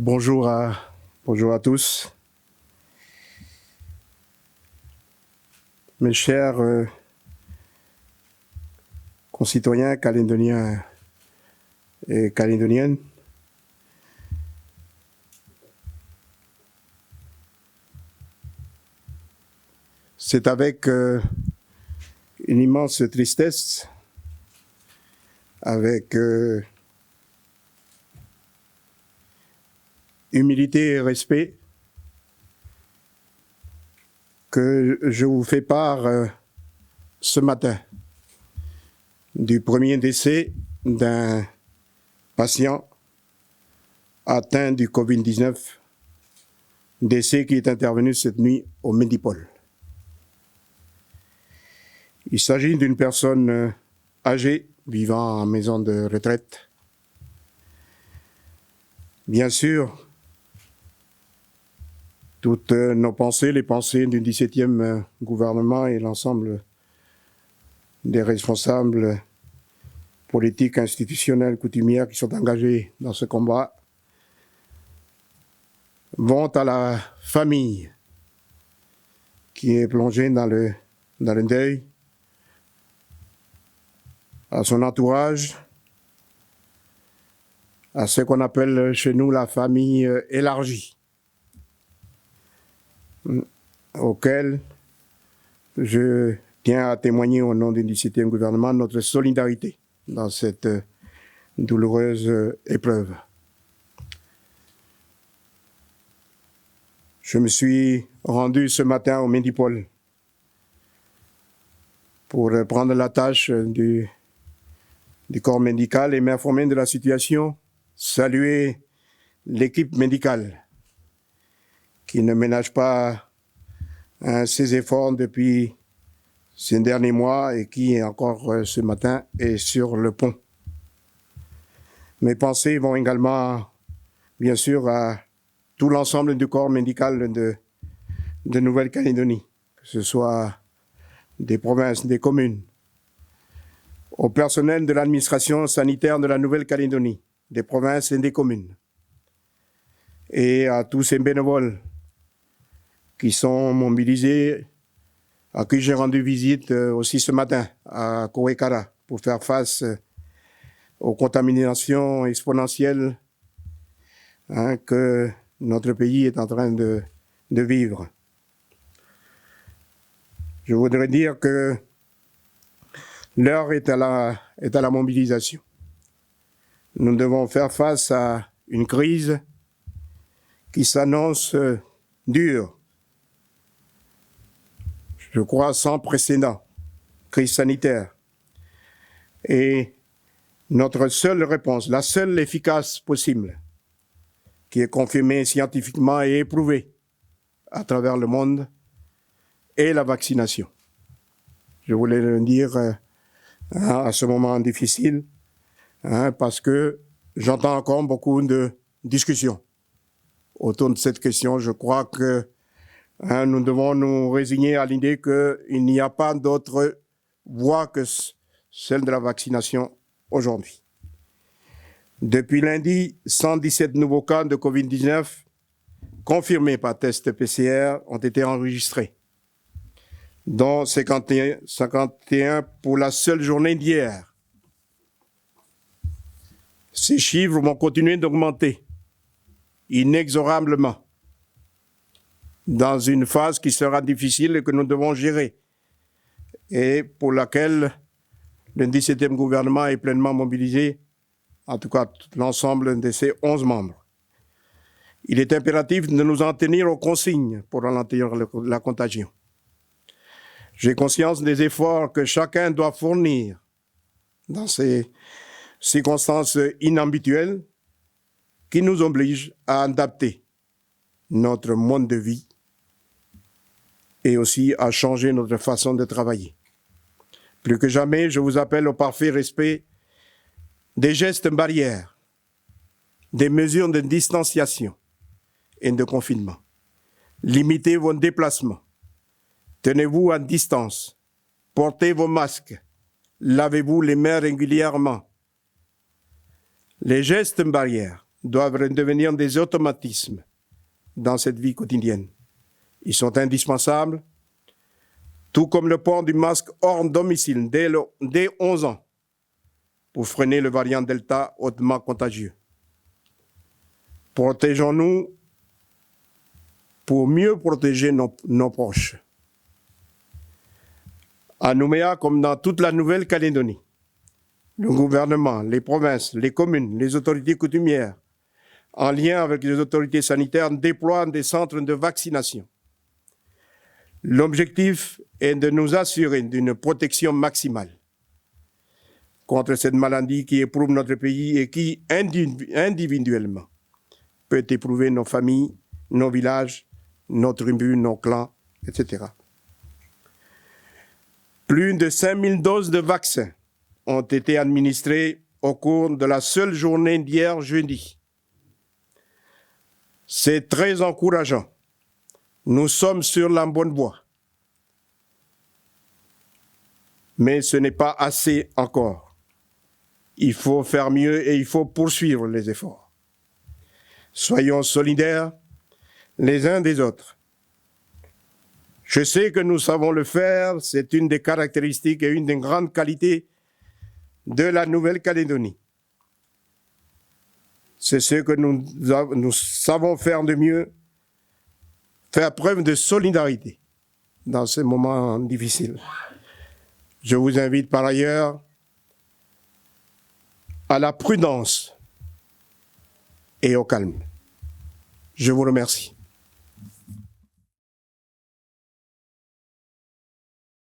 Bonjour à tous. Mes chers concitoyens calédoniens et calédoniennes, c'est avec une immense tristesse, avec humilité et respect que je vous fais part ce matin du premier décès d'un patient atteint du Covid-19, décès qui est intervenu cette nuit au Medipol. Il s'agit d'une personne âgée vivant en maison de retraite. Bien sûr, toutes nos pensées, les pensées du 17e gouvernement et l'ensemble des responsables politiques, institutionnels, coutumières qui sont engagés dans ce combat vont à la famille qui est plongée dans le deuil, à son entourage, à ce qu'on appelle chez nous la famille élargie, auquel je tiens à témoigner au nom du 17e gouvernement notre solidarité dans cette douloureuse épreuve. Je me suis rendu ce matin au Medipol pour prendre la tâche du corps médical et m'informer de la situation, saluer l'équipe médicale qui ne ménage pas ses efforts depuis ces derniers mois et qui, encore ce matin, est sur le pont. Mes pensées vont également, bien sûr, à tout l'ensemble du corps médical de Nouvelle-Calédonie, que ce soit des provinces, des communes, au personnel de l'administration sanitaire de la Nouvelle-Calédonie, des provinces et des communes, et à tous ces bénévoles qui sont mobilisés, à qui j'ai rendu visite aussi ce matin à Kowekara pour faire face aux contaminations exponentielles que notre pays est en train de vivre. Je voudrais dire que l'heure est à la mobilisation. Nous devons faire face à une crise qui s'annonce dure. Je crois sans précédent, crise sanitaire. Et notre seule réponse, la seule efficace possible, qui est confirmée scientifiquement et éprouvée à travers le monde, est la vaccination. Je voulais le dire à ce moment difficile, parce que j'entends encore beaucoup de discussions autour de cette question. Je crois que nous devons nous résigner à l'idée qu'il n'y a pas d'autre voie que celle de la vaccination aujourd'hui. Depuis lundi, 117 nouveaux cas de Covid-19 confirmés par test PCR ont été enregistrés, dont 51 pour la seule journée d'hier. Ces chiffres vont continuer d'augmenter inexorablement dans une phase qui sera difficile et que nous devons gérer et pour laquelle le 17e gouvernement est pleinement mobilisé, en tout cas l'ensemble de ses 11 membres. Il est impératif de nous en tenir aux consignes pour ralentir la contagion. J'ai conscience des efforts que chacun doit fournir dans ces circonstances inhabituelles qui nous obligent à adapter notre mode de vie et aussi à changer notre façon de travailler. Plus que jamais, je vous appelle au parfait respect des gestes barrières, des mesures de distanciation et de confinement. Limitez vos déplacements. Tenez-vous à distance. Portez vos masques. Lavez-vous les mains régulièrement. Les gestes barrières doivent devenir des automatismes dans cette vie quotidienne. Ils sont indispensables, tout comme le port du masque hors domicile dès 11 ans, pour freiner le variant Delta hautement contagieux. Protégeons-nous pour mieux protéger nos proches. À Nouméa, comme dans toute la Nouvelle-Calédonie, le gouvernement, les provinces, les communes, les autorités coutumières, en lien avec les autorités sanitaires, déploient des centres de vaccination. L'objectif est de nous assurer d'une protection maximale contre cette maladie qui éprouve notre pays et qui, individuellement, peut éprouver nos familles, nos villages, nos tribus, nos clans, etc. Plus de 5000 doses de vaccins ont été administrées au cours de la seule journée d'hier jeudi. C'est très encourageant. Nous sommes sur la bonne voie. Mais ce n'est pas assez encore. Il faut faire mieux et il faut poursuivre les efforts. Soyons solidaires les uns des autres. Je sais que nous savons le faire, c'est une des caractéristiques et une des grandes qualités de la Nouvelle-Calédonie. C'est ce que nous savons faire de mieux, faire preuve de solidarité dans ces moments difficiles. Je vous invite par ailleurs à la prudence et au calme. Je vous remercie.